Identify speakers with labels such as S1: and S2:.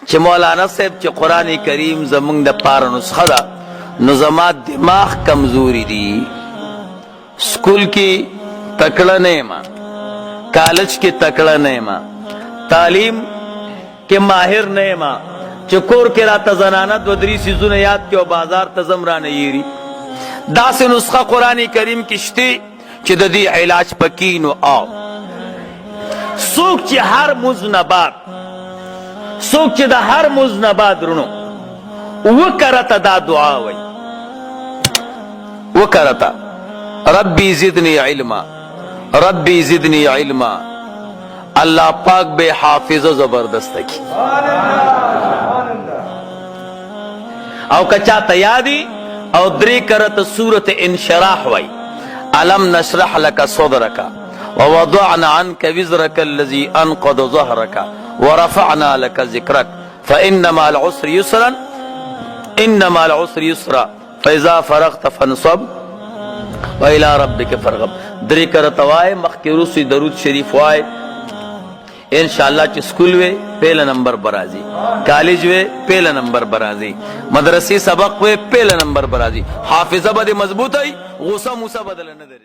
S1: چې مولانا صاحب چې قرآن کریم زمونږ د پاره نسخه ده نو زما دماغ کمزوری دی سکول کی تکړه نه یم کالج کی تکړه نه یم تعلیم کې ماهر نه یم چې کور کې راته زنانه دو درې سیزونه یاد کې او بازار ته ځم رانه یېري داسې نسخه قرآن کریم کې شته چې د دې علاج پکې نو آو څوک چې هر مذنبات څوک چې د هر مذنبات رونو وکرته دا دعا وای وکرته ربی زدنی علما ربی زدنی علما اللہ پاک بے حافظ زبردست کی او کچا تیادی او دری کرت سورت انشراح وای علم نشرح لك صدرك ووضعنا عنك وزرك الذي انقض ظهرك ورفعنا لك ذكرك فإن مع العسر يسرا إن مع العسر يسرا فإذا فرغت فانصب وإلى ربك فارغب دری کرت وای مخکروسی درود شریف وای انشاءاللہ چی سکول وے پہلا نمبر برازی کالج وے پہلا نمبر برازی مدرسی سبق وے پہلا نمبر برازی حافظہ بدے مضبوط ہے غصہ موسیٰ بدل نہ دے